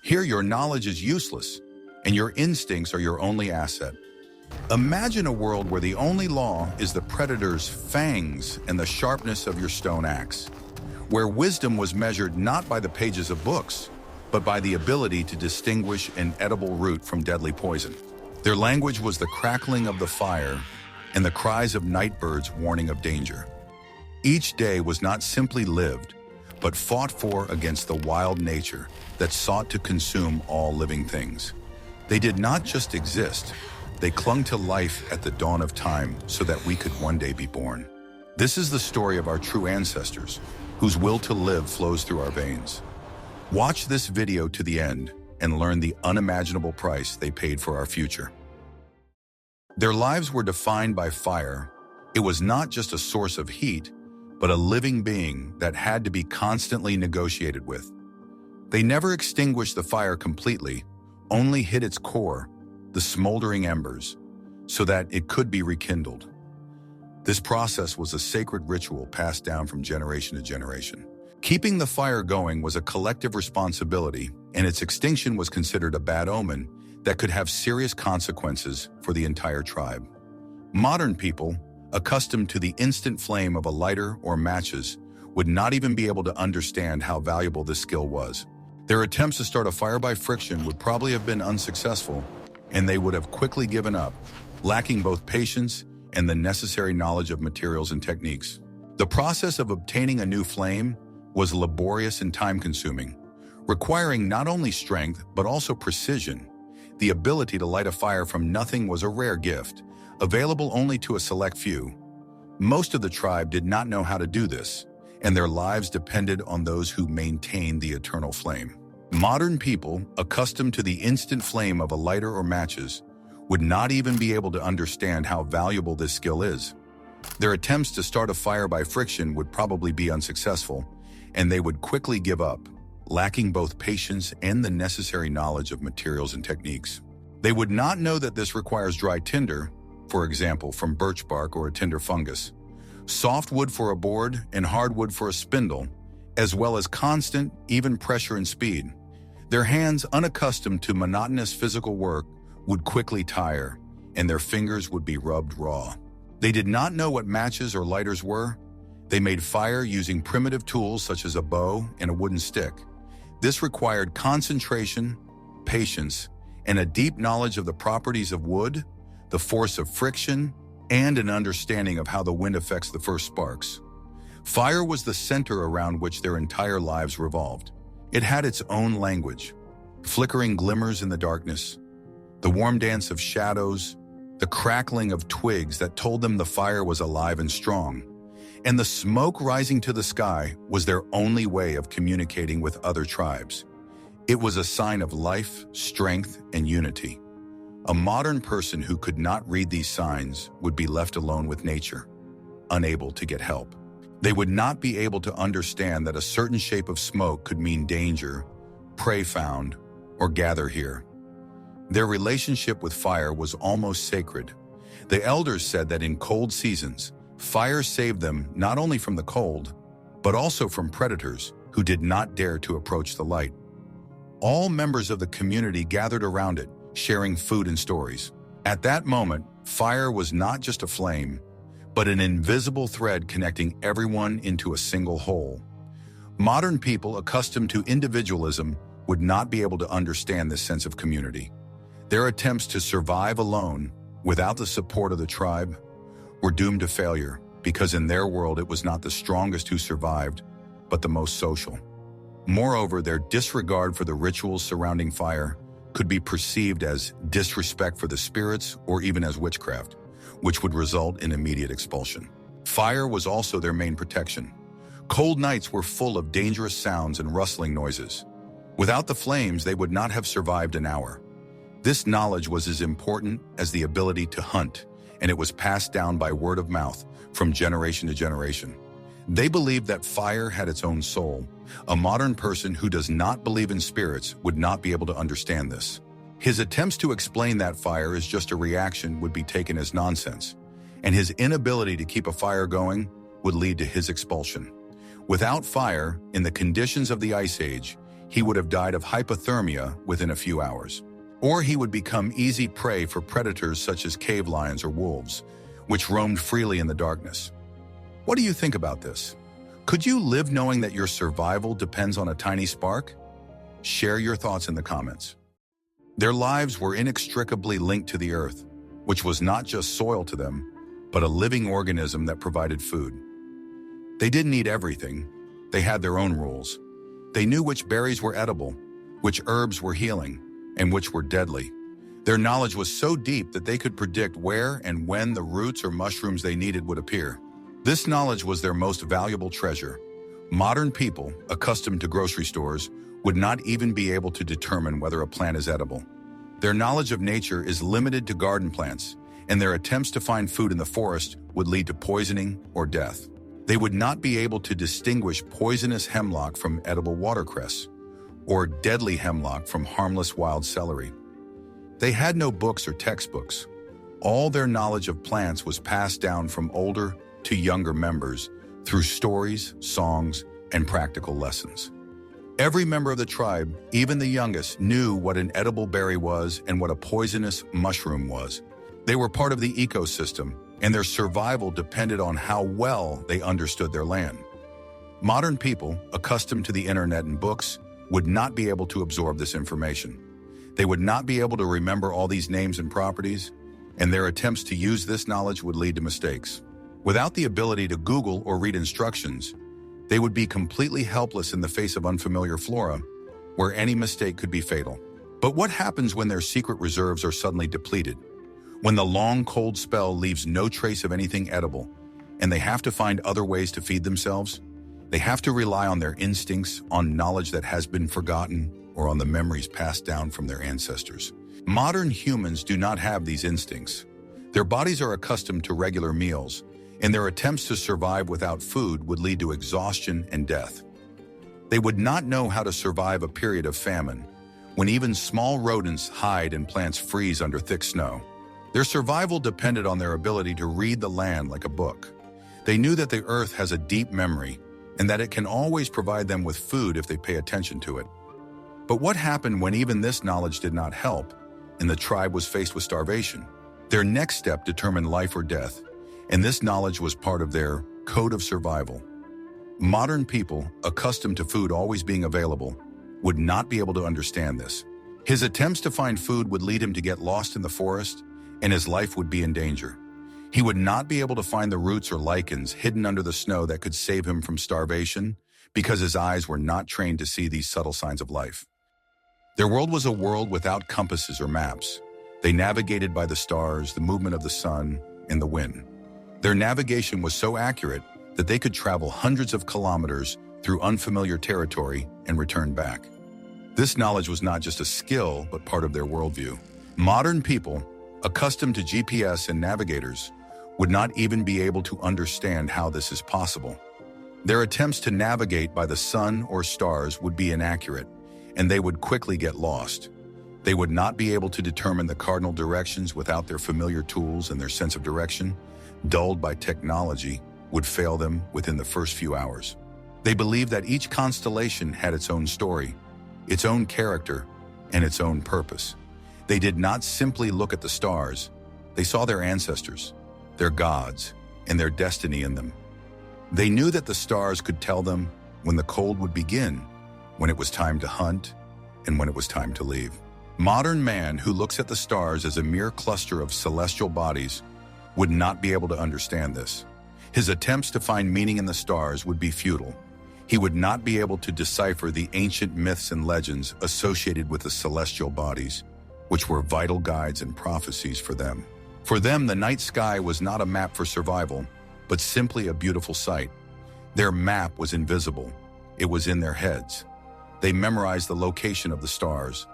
Here, your knowledge is useless, and your instincts are your only asset. Imagine a world where the only law is the predator's fangs and the sharpness of your stone axe, where wisdom was measured not by the pages of books, but by the ability to distinguish an edible root from deadly poison. Their language was the crackling of the fire and the cries of night birds warning of danger. Each day was not simply lived, but fought for against the wild nature that sought to consume all living things. They did not just exist, they clung to life at the dawn of time so that we could one day be born. This is the story of our true ancestors, whose will to live flows through our veins. Watch this video to the end and learn the unimaginable price they paid for our future. Their lives were defined by fire. It was not just a source of heat, but a living being that had to be constantly negotiated with. They never extinguished the fire completely, only hit its core, the smoldering embers, so that it could be rekindled. This process was a sacred ritual passed down from generation to generation. Keeping the fire going was a collective responsibility, and its extinction was considered a bad omen that could have serious consequences for the entire tribe. Modern people, accustomed to the instant flame of a lighter or matches, would not even be able to understand how valuable this skill was. Their attempts to start a fire by friction would probably have been unsuccessful, and they would have quickly given up, lacking both patience and the necessary knowledge of materials and techniques. The process of obtaining a new flame was laborious and time-consuming, requiring not only strength but also precision. The ability to light a fire from nothing was a rare gift, available only to a select few. Most of the tribe did not know how to do this, and their lives depended on those who maintained the eternal flame. Modern people, accustomed to the instant flame of a lighter or matches, would not even be able to understand how valuable this skill is. Their attempts to start a fire by friction would probably be unsuccessful, and they would quickly give up, lacking both patience and the necessary knowledge of materials and techniques. They would not know that this requires dry tinder, for example, from birch bark or a tinder fungus, soft wood for a board and hardwood for a spindle, as well as constant, even pressure and speed. Their hands, unaccustomed to monotonous physical work, would quickly tire, and their fingers would be rubbed raw. They did not know what matches or lighters were. They made fire using primitive tools such as a bow and a wooden stick. This required concentration, patience, and a deep knowledge of the properties of wood, the force of friction, and an understanding of how the wind affects the first sparks. Fire was the center around which their entire lives revolved. It had its own language, flickering glimmers in the darkness, the warm dance of shadows, the crackling of twigs that told them the fire was alive and strong, and the smoke rising to the sky was their only way of communicating with other tribes. It was a sign of life, strength, and unity. A modern person who could not read these signs would be left alone with nature, unable to get help. They would not be able to understand that a certain shape of smoke could mean danger, prey found, or gather here. Their relationship with fire was almost sacred. The elders said that in cold seasons, fire saved them not only from the cold, but also from predators who did not dare to approach the light. All members of the community gathered around it, sharing food and stories. At that moment, fire was not just a flame, but an invisible thread connecting everyone into a single whole. Modern people accustomed to individualism would not be able to understand this sense of community. Their attempts to survive alone, without the support of the tribe, were doomed to failure, because in their world it was not the strongest who survived, but the most social. Moreover, their disregard for the rituals surrounding fire could be perceived as disrespect for the spirits or even as witchcraft, which would result in immediate expulsion. Fire was also their main protection. Cold nights were full of dangerous sounds and rustling noises. Without the flames, they would not have survived an hour. This knowledge was as important as the ability to hunt, and it was passed down by word of mouth from generation to generation. They believed that fire had its own soul. A modern person who does not believe in spirits would not be able to understand this. His attempts to explain that fire is just a reaction would be taken as nonsense, and his inability to keep a fire going would lead to his expulsion. Without fire, in the conditions of the Ice Age, he would have died of hypothermia within a few hours. Or he would become easy prey for predators such as cave lions or wolves, which roamed freely in the darkness. What do you think about this? Could you live knowing that your survival depends on a tiny spark? Share your thoughts in the comments. Their lives were inextricably linked to the earth, which was not just soil to them, but a living organism that provided food. They didn't eat everything. They had their own rules. They knew which berries were edible, which herbs were healing, and which were deadly. Their knowledge was so deep that they could predict where and when the roots or mushrooms they needed would appear. This knowledge was their most valuable treasure. Modern people, accustomed to grocery stores, would not even be able to determine whether a plant is edible. Their knowledge of nature is limited to garden plants, and their attempts to find food in the forest would lead to poisoning or death. They would not be able to distinguish poisonous hemlock from edible watercress, or deadly hemlock from harmless wild celery. They had no books or textbooks. All their knowledge of plants was passed down from older to younger members through stories, songs, and practical lessons. Every member of the tribe, even the youngest, knew what an edible berry was and what a poisonous mushroom was. They were part of the ecosystem, and their survival depended on how well they understood their land. Modern people, accustomed to the internet and books, would not be able to absorb this information. They would not be able to remember all these names and properties, and their attempts to use this knowledge would lead to mistakes. Without the ability to Google or read instructions, they would be completely helpless in the face of unfamiliar flora, where any mistake could be fatal. But what happens when their secret reserves are suddenly depleted? When the long, cold spell leaves no trace of anything edible, and they have to find other ways to feed themselves? They have to rely on their instincts, on knowledge that has been forgotten, or on the memories passed down from their ancestors. Modern humans do not have these instincts. Their bodies are accustomed to regular meals, and their attempts to survive without food would lead to exhaustion and death. They would not know how to survive a period of famine, when even small rodents hide and plants freeze under thick snow. Their survival depended on their ability to read the land like a book. They knew that the earth has a deep memory, and that it can always provide them with food if they pay attention to it. But what happened when even this knowledge did not help, and the tribe was faced with starvation? Their next step determined life or death, and this knowledge was part of their code of survival. Modern people, accustomed to food always being available, would not be able to understand this. His attempts to find food would lead him to get lost in the forest, and his life would be in danger. He would not be able to find the roots or lichens hidden under the snow that could save him from starvation, because his eyes were not trained to see these subtle signs of life. Their world was a world without compasses or maps. They navigated by the stars, the movement of the sun, and the wind. Their navigation was so accurate that they could travel hundreds of kilometers through unfamiliar territory and return back. This knowledge was not just a skill, but part of their worldview. Modern people, accustomed to GPS and navigators, would not even be able to understand how this is possible. Their attempts to navigate by the sun or stars would be inaccurate, and they would quickly get lost. They would not be able to determine the cardinal directions without their familiar tools, and their sense of direction, dulled by technology, would fail them within the first few hours. They believed that each constellation had its own story, its own character, and its own purpose. They did not simply look at the stars. They saw their ancestors, their gods, and their destiny in them. They knew that the stars could tell them when the cold would begin, when it was time to hunt, and when it was time to leave. Modern man, who looks at the stars as a mere cluster of celestial bodies, would not be able to understand this. His attempts to find meaning in the stars would be futile. He would not be able to decipher the ancient myths and legends associated with the celestial bodies, which were vital guides and prophecies for them. For them, the night sky was not a map for survival, but simply a beautiful sight. Their map was invisible. It was in their heads. They memorized the location of the stars,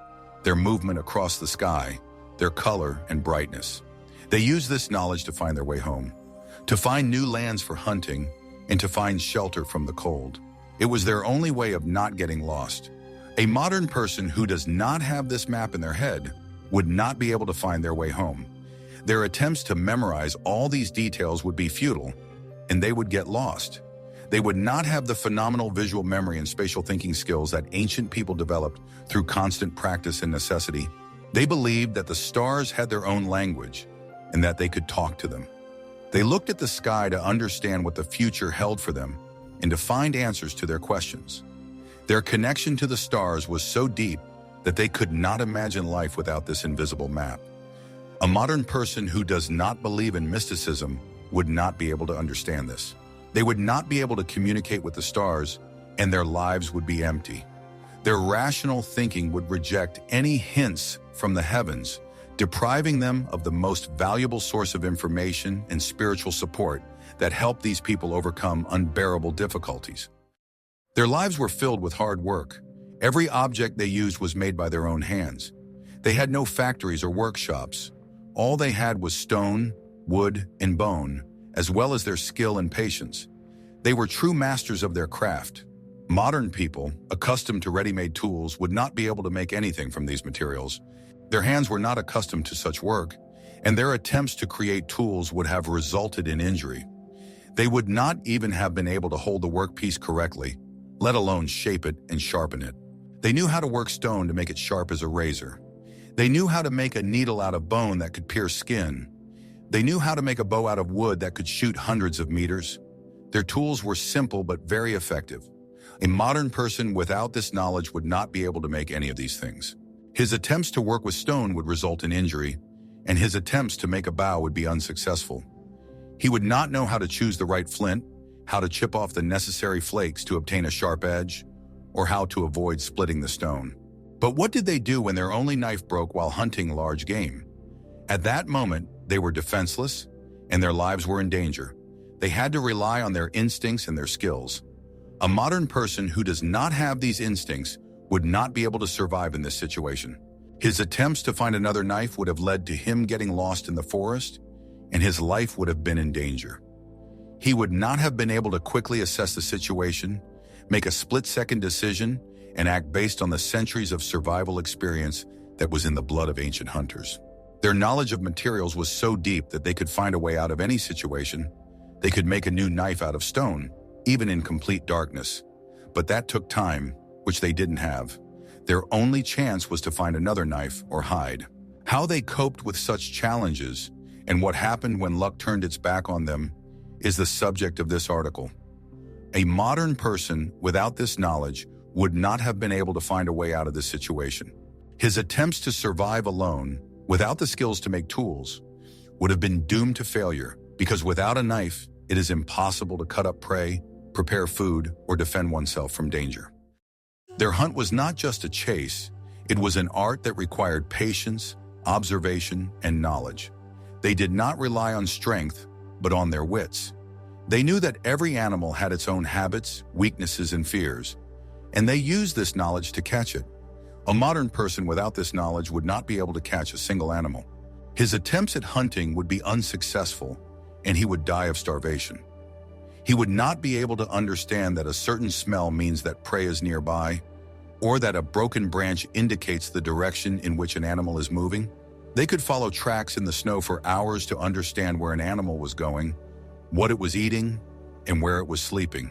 their movement across the sky, their color and brightness. They used this knowledge to find their way home, to find new lands for hunting, and to find shelter from the cold. It was their only way of not getting lost. A modern person who does not have this map in their head would not be able to find their way home. Their attempts to memorize all these details would be futile, and they would get lost. They would not have the phenomenal visual memory and spatial thinking skills that ancient people developed through constant practice and necessity. They believed that the stars had their own language and that they could talk to them. They looked at the sky to understand what the future held for them and to find answers to their questions. Their connection to the stars was so deep that they could not imagine life without this invisible map. A modern person who does not believe in mysticism would not be able to understand this. They would not be able to communicate with the stars, and their lives would be empty. Their rational thinking would reject any hints from the heavens, depriving them of the most valuable source of information and spiritual support that helped these people overcome unbearable difficulties. Their lives were filled with hard work. Every object they used was made by their own hands. They had no factories or workshops. All they had was stone, wood, and bone, as well as their skill and patience. They were true masters of their craft. Modern people, accustomed to ready-made tools, would not be able to make anything from these materials. Their hands were not accustomed to such work, and their attempts to create tools would have resulted in injury. They would not even have been able to hold the workpiece correctly, let alone shape it and sharpen it. They knew how to work stone to make it sharp as a razor. They knew how to make a needle out of bone that could pierce skin. They knew how to make a bow out of wood that could shoot hundreds of meters. Their tools were simple but very effective. A modern person without this knowledge would not be able to make any of these things. His attempts to work with stone would result in injury, and his attempts to make a bow would be unsuccessful. He would not know how to choose the right flint, how to chip off the necessary flakes to obtain a sharp edge, or how to avoid splitting the stone. But what did they do when their only knife broke while hunting large game? At that moment, they were defenseless, and their lives were in danger. They had to rely on their instincts and their skills. A modern person who does not have these instincts would not be able to survive in this situation. His attempts to find another knife would have led to him getting lost in the forest, and his life would have been in danger. He would not have been able to quickly assess the situation, make a split-second decision, and act based on the centuries of survival experience that was in the blood of ancient hunters. Their knowledge of materials was so deep that they could find a way out of any situation. They could make a new knife out of stone, even in complete darkness. But that took time, which they didn't have. Their only chance was to find another knife or hide. How they coped with such challenges and what happened when luck turned its back on them is the subject of this article. A modern person without this knowledge would not have been able to find a way out of this situation. His attempts to survive alone, without the skills to make tools, would have been doomed to failure, because without a knife, it is impossible to cut up prey, prepare food, or defend oneself from danger. Their hunt was not just a chase, it was an art that required patience, observation, and knowledge. They did not rely on strength, but on their wits. They knew that every animal had its own habits, weaknesses, and fears, and they used this knowledge to catch it. A modern person without this knowledge would not be able to catch a single animal. His attempts at hunting would be unsuccessful, and he would die of starvation. He would not be able to understand that a certain smell means that prey is nearby, or that a broken branch indicates the direction in which an animal is moving. They could follow tracks in the snow for hours to understand where an animal was going, what it was eating, and where it was sleeping.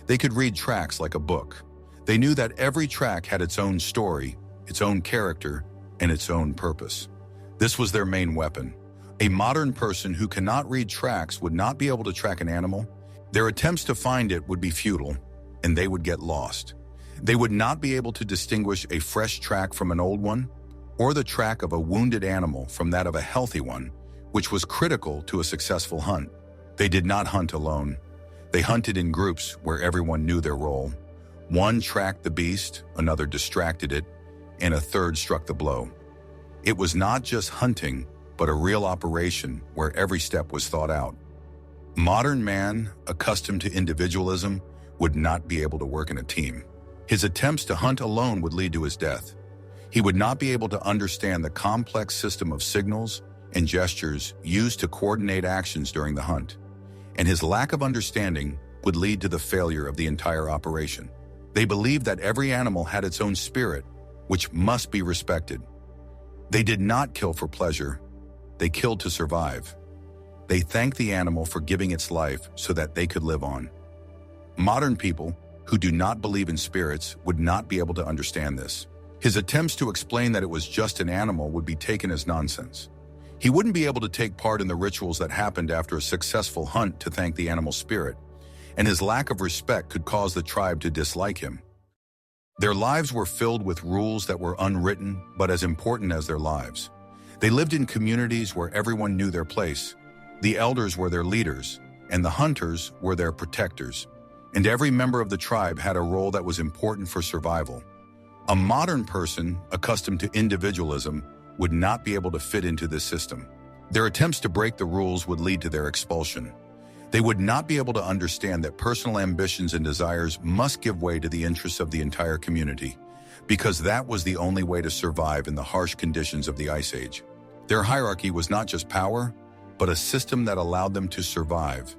They could read tracks like a book. They knew that every track had its own story, its own character, and its own purpose. This was their main weapon. A modern person who cannot read tracks would not be able to track an animal. Their attempts to find it would be futile, and they would get lost. They would not be able to distinguish a fresh track from an old one, or the track of a wounded animal from that of a healthy one, which was critical to a successful hunt. They did not hunt alone. They hunted in groups where everyone knew their role. One tracked the beast, another distracted it, and a third struck the blow. It was not just hunting, but a real operation where every step was thought out. Modern man, accustomed to individualism, would not be able to work in a team. His attempts to hunt alone would lead to his death. He would not be able to understand the complex system of signals and gestures used to coordinate actions during the hunt, and his lack of understanding would lead to the failure of the entire operation. They believed that every animal had its own spirit, which must be respected. They did not kill for pleasure. They killed to survive. They thanked the animal for giving its life so that they could live on. Modern people who do not believe in spirits would not be able to understand this. His attempts to explain that it was just an animal would be taken as nonsense. He wouldn't be able to take part in the rituals that happened after a successful hunt to thank the animal spirit, and his lack of respect could cause the tribe to dislike him. Their lives were filled with rules that were unwritten but as important as their lives. They lived in communities where everyone knew their place. The elders were their leaders, and the hunters were their protectors. And every member of the tribe had a role that was important for survival. A modern person accustomed to individualism would not be able to fit into this system. Their attempts to break the rules would lead to their expulsion. They would not be able to understand that personal ambitions and desires must give way to the interests of the entire community, because that was the only way to survive in the harsh conditions of the Ice Age. Their hierarchy was not just power, but a system that allowed them to survive.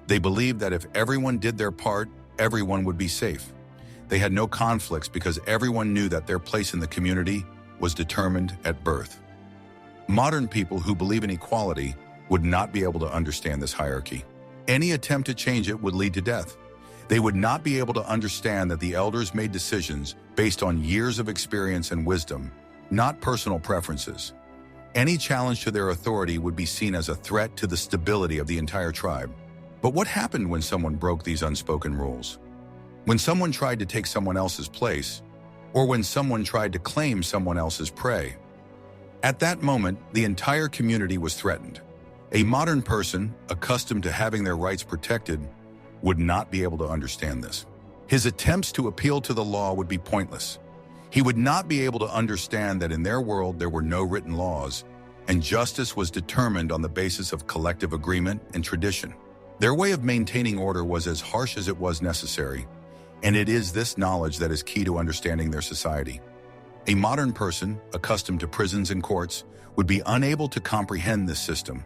They believed that if everyone did their part, everyone would be safe. They had no conflicts because everyone knew that their place in the community was determined at birth. Modern people who believe in equality would not be able to understand this hierarchy. Any attempt to change it would lead to death. They would not be able to understand that the elders made decisions based on years of experience and wisdom, not personal preferences. Any challenge to their authority would be seen as a threat to the stability of the entire tribe. But what happened when someone broke these unspoken rules? When someone tried to take someone else's place, or when someone tried to claim someone else's prey? At that moment, the entire community was threatened. A modern person, accustomed to having their rights protected, would not be able to understand this. His attempts to appeal to the law would be pointless. He would not be able to understand that in their world there were no written laws, and justice was determined on the basis of collective agreement and tradition. Their way of maintaining order was as harsh as it was necessary, and it is this knowledge that is key to understanding their society. A modern person, accustomed to prisons and courts, would be unable to comprehend this system.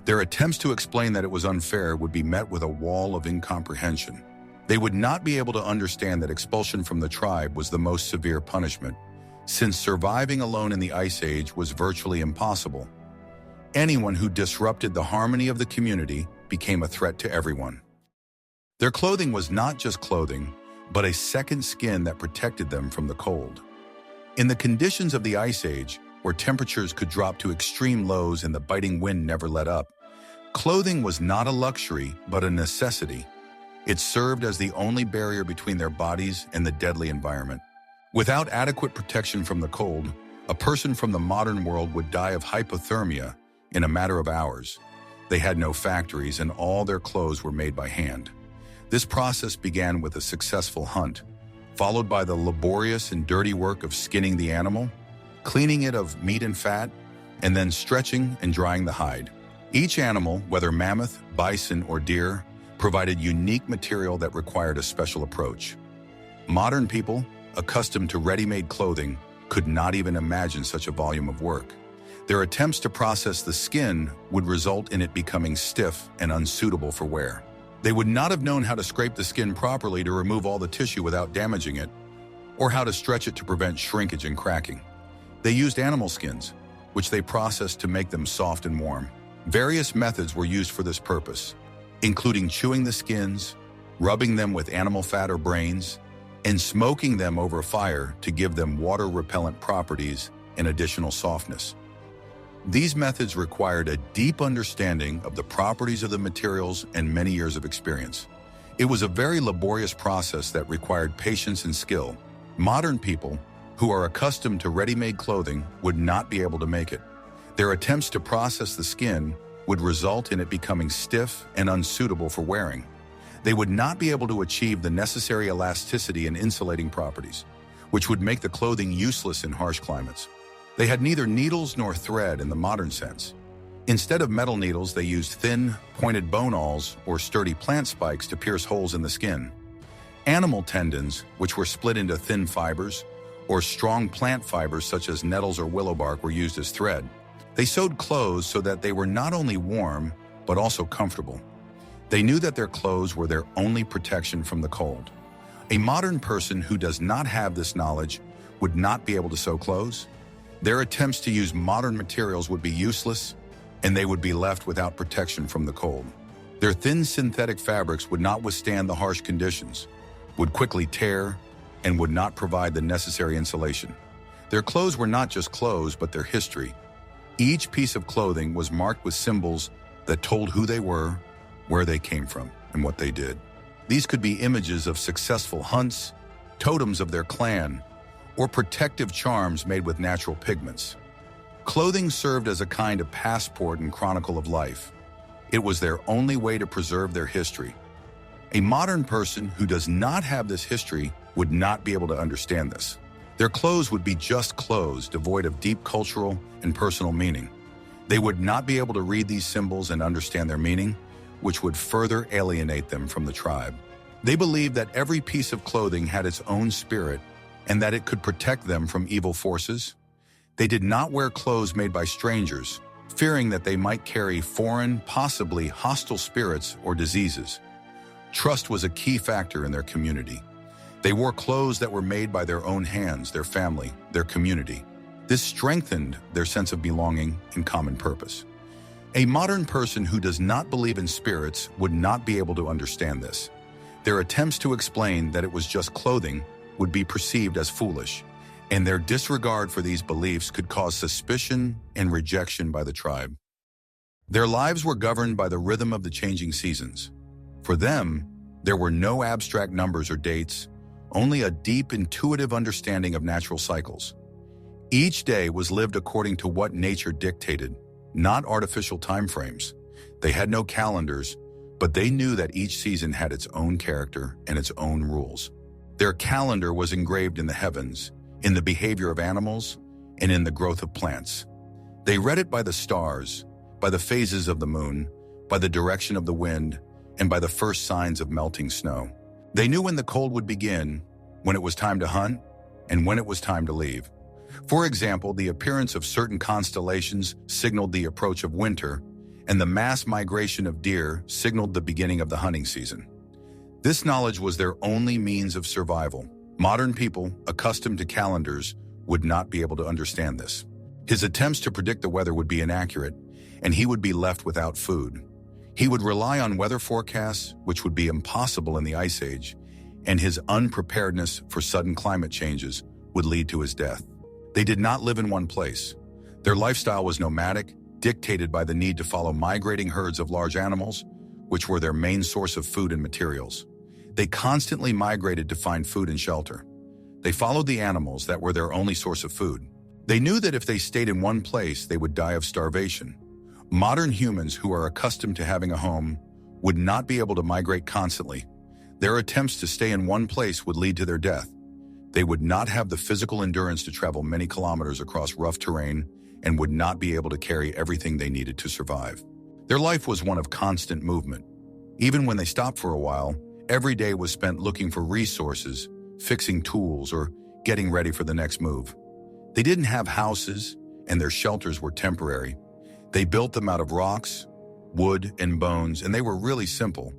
Their attempts to explain that it was unfair would be met with a wall of incomprehension. They would not be able to understand that expulsion from the tribe was the most severe punishment, since surviving alone in the Ice Age was virtually impossible. Anyone who disrupted the harmony of the community became a threat to everyone. Their clothing was not just clothing, but a second skin that protected them from the cold. In the conditions of the Ice Age, where temperatures could drop to extreme lows and the biting wind never let up, clothing was not a luxury, but a necessity. It served as the only barrier between their bodies and the deadly environment. Without adequate protection from the cold, a person from the modern world would die of hypothermia in a matter of hours. They had no factories, and all their clothes were made by hand. This process began with a successful hunt, followed by the laborious and dirty work of skinning the animal, cleaning it of meat and fat, and then stretching and drying the hide. Each animal, whether mammoth, bison, or deer, provided unique material that required a special approach. Modern people, accustomed to ready-made clothing, could not even imagine such a volume of work. Their attempts to process the skin would result in it becoming stiff and unsuitable for wear. They would not have known how to scrape the skin properly to remove all the tissue without damaging it, or how to stretch it to prevent shrinkage and cracking. They used animal skins, which they processed to make them soft and warm. Various methods were used for this purpose, including chewing the skins, rubbing them with animal fat or brains, and smoking them over fire to give them water-repellent properties and additional softness. These methods required a deep understanding of the properties of the materials and many years of experience. It was a very laborious process that required patience and skill. Modern people, who are accustomed to ready-made clothing, would not be able to make it. Their attempts to process the skin would result in it becoming stiff and unsuitable for wearing. They would not be able to achieve the necessary elasticity and insulating properties, which would make the clothing useless in harsh climates. They had neither needles nor thread in the modern sense. Instead of metal needles, they used thin, pointed bone awls or sturdy plant spikes to pierce holes in the skin. Animal tendons, which were split into thin fibers, or strong plant fibers such as nettles or willow bark, were used as thread. They sewed clothes so that they were not only warm, but also comfortable. They knew that their clothes were their only protection from the cold. A modern person who does not have this knowledge would not be able to sew clothes. Their attempts to use modern materials would be useless, and they would be left without protection from the cold. Their thin synthetic fabrics would not withstand the harsh conditions, would quickly tear, and would not provide the necessary insulation. Their clothes were not just clothes, but their history. Each piece of clothing was marked with symbols that told who they were, where they came from, and what they did. These could be images of successful hunts, totems of their clan, or protective charms made with natural pigments. Clothing served as a kind of passport and chronicle of life. It was their only way to preserve their history. A modern person who does not have this history would not be able to understand this. Their clothes would be just clothes, devoid of deep cultural and personal meaning. They would not be able to read these symbols and understand their meaning, which would further alienate them from the tribe. They believed that every piece of clothing had its own spirit and that it could protect them from evil forces. They did not wear clothes made by strangers, fearing that they might carry foreign, possibly hostile spirits or diseases. Trust was a key factor in their community. They wore clothes that were made by their own hands, their family, their community. This strengthened their sense of belonging and common purpose. A modern person who does not believe in spirits would not be able to understand this. Their attempts to explain that it was just clothing would be perceived as foolish, and their disregard for these beliefs could cause suspicion and rejection by the tribe. Their lives were governed by the rhythm of the changing seasons. For them, there were no abstract numbers or dates, only a deep, intuitive understanding of natural cycles. Each day was lived according to what nature dictated, not artificial timeframes. They had no calendars, but they knew that each season had its own character and its own rules. Their calendar was engraved in the heavens, in the behavior of animals, and in the growth of plants. They read it by the stars, by the phases of the moon, by the direction of the wind, and by the first signs of melting snow. They knew when the cold would begin, when it was time to hunt, and when it was time to leave. For example, the appearance of certain constellations signaled the approach of winter, and the mass migration of deer signaled the beginning of the hunting season. This knowledge was their only means of survival. Modern people, accustomed to calendars, would not be able to understand this. His attempts to predict the weather would be inaccurate, and he would be left without food. He would rely on weather forecasts, which would be impossible in the Ice Age, and his unpreparedness for sudden climate changes would lead to his death. They did not live in one place. Their lifestyle was nomadic, dictated by the need to follow migrating herds of large animals, which were their main source of food and materials. They constantly migrated to find food and shelter. They followed the animals that were their only source of food. They knew that if they stayed in one place, they would die of starvation. Modern humans who are accustomed to having a home would not be able to migrate constantly. Their attempts to stay in one place would lead to their death. They would not have the physical endurance to travel many kilometers across rough terrain and would not be able to carry everything they needed to survive. Their life was one of constant movement. Even when they stopped for a while, every day was spent looking for resources, fixing tools, or getting ready for the next move. They didn't have houses, and their shelters were temporary. They built them out of rocks, wood, and bones, and they were really simple,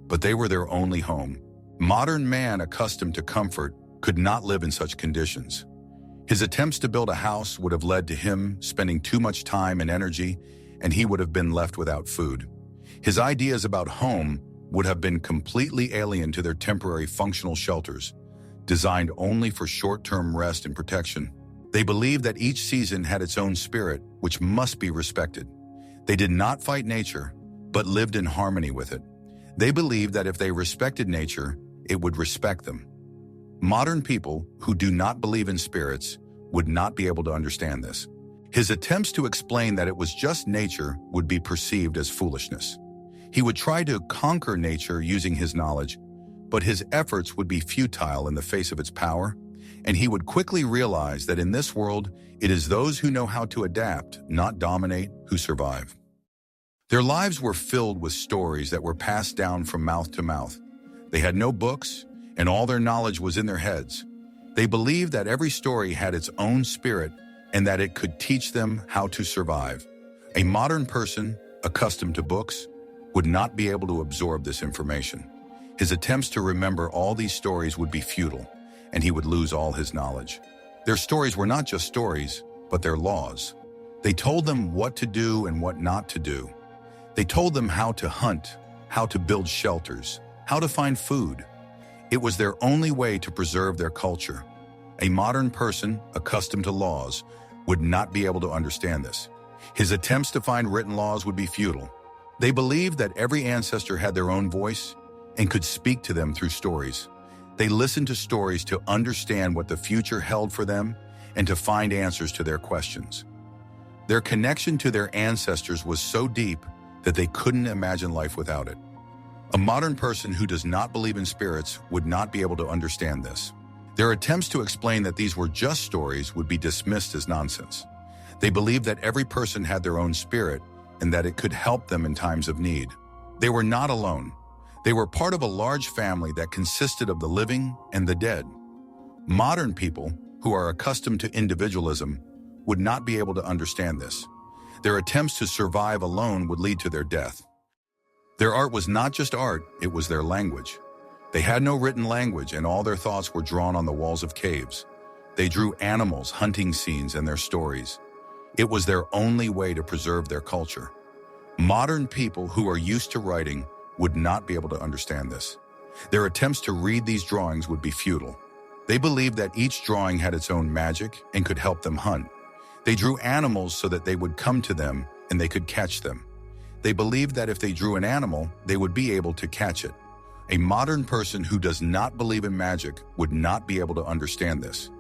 but they were their only home. Modern man, accustomed to comfort, could not live in such conditions. His attempts to build a house would have led to him spending too much time and energy, and he would have been left without food. His ideas about home would have been completely alien to their temporary functional shelters, designed only for short-term rest and protection. They believed that each season had its own spirit, which must be respected. They did not fight nature, but lived in harmony with it. They believed that if they respected nature, it would respect them. Modern people who do not believe in spirits would not be able to understand this. His attempts to explain that it was just nature would be perceived as foolishness. He would try to conquer nature using his knowledge, but his efforts would be futile in the face of its power, and he would quickly realize that in this world, it is those who know how to adapt, not dominate, who survive. Their lives were filled with stories that were passed down from mouth to mouth. They had no books, and all their knowledge was in their heads. They believed that every story had its own spirit and that it could teach them how to survive. A modern person, accustomed to books, would not be able to absorb this information. His attempts to remember all these stories would be futile, and he would lose all his knowledge. Their stories were not just stories, but their laws. They told them what to do and what not to do. They told them how to hunt, how to build shelters, how to find food. It was their only way to preserve their culture. A modern person, accustomed to laws, would not be able to understand this. His attempts to find written laws would be futile. They believed that every ancestor had their own voice and could speak to them through stories. They listened to stories to understand what the future held for them and to find answers to their questions. Their connection to their ancestors was so deep that they couldn't imagine life without it. A modern person who does not believe in spirits would not be able to understand this. Their attempts to explain that these were just stories would be dismissed as nonsense. They believed that every person had their own spirit and that it could help them in times of need. They were not alone. They were part of a large family that consisted of the living and the dead. Modern people, who are accustomed to individualism, would not be able to understand this. Their attempts to survive alone would lead to their death. Their art was not just art, it was their language. They had no written language, and all their thoughts were drawn on the walls of caves. They drew animals, hunting scenes, and their stories. It was their only way to preserve their culture. Modern people who are used to writing would not be able to understand this. Their attempts to read these drawings would be futile. They believed that each drawing had its own magic and could help them hunt. They drew animals so that they would come to them and they could catch them. They believed that if they drew an animal, they would be able to catch it. A modern person who does not believe in magic would not be able to understand this.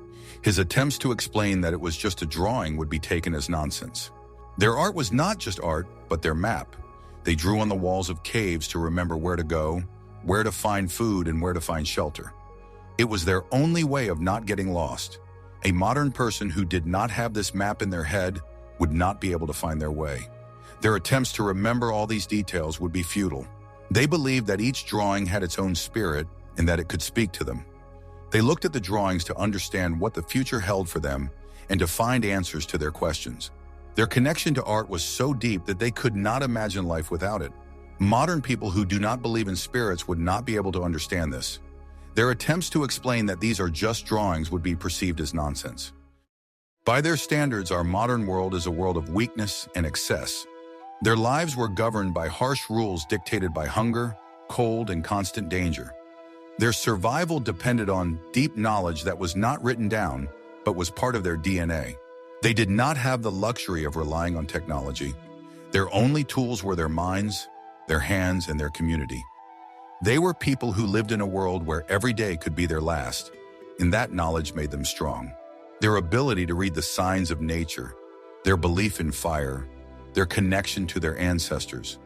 His attempts to explain that it was just a drawing would be taken as nonsense. Their art was not just art, but their map. They drew on the walls of caves to remember where to go, where to find food, and where to find shelter. It was their only way of not getting lost. A modern person who did not have this map in their head would not be able to find their way. Their attempts to remember all these details would be futile. They believed that each drawing had its own spirit and that it could speak to them. They looked at the drawings to understand what the future held for them and to find answers to their questions. Their connection to art was so deep that they could not imagine life without it. Modern people who do not believe in spirits would not be able to understand this. Their attempts to explain that these are just drawings would be perceived as nonsense. By their standards, our modern world is a world of weakness and excess. Their lives were governed by harsh rules dictated by hunger, cold, and constant danger. Their survival depended on deep knowledge that was not written down, but was part of their DNA. They did not have the luxury of relying on technology. Their only tools were their minds, their hands, and their community. They were people who lived in a world where every day could be their last, and that knowledge made them strong. Their ability to read the signs of nature, their belief in fire, their connection to their ancestors.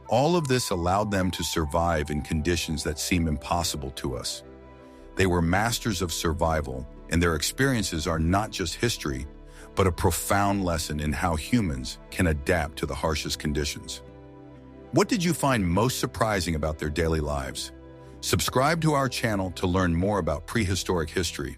All of this allowed them to survive in conditions that seem impossible to us. They were masters of survival, and their experiences are not just history, but a profound lesson in how humans can adapt to the harshest conditions. What did you find most surprising about their daily lives? Subscribe to our channel to learn more about prehistoric history.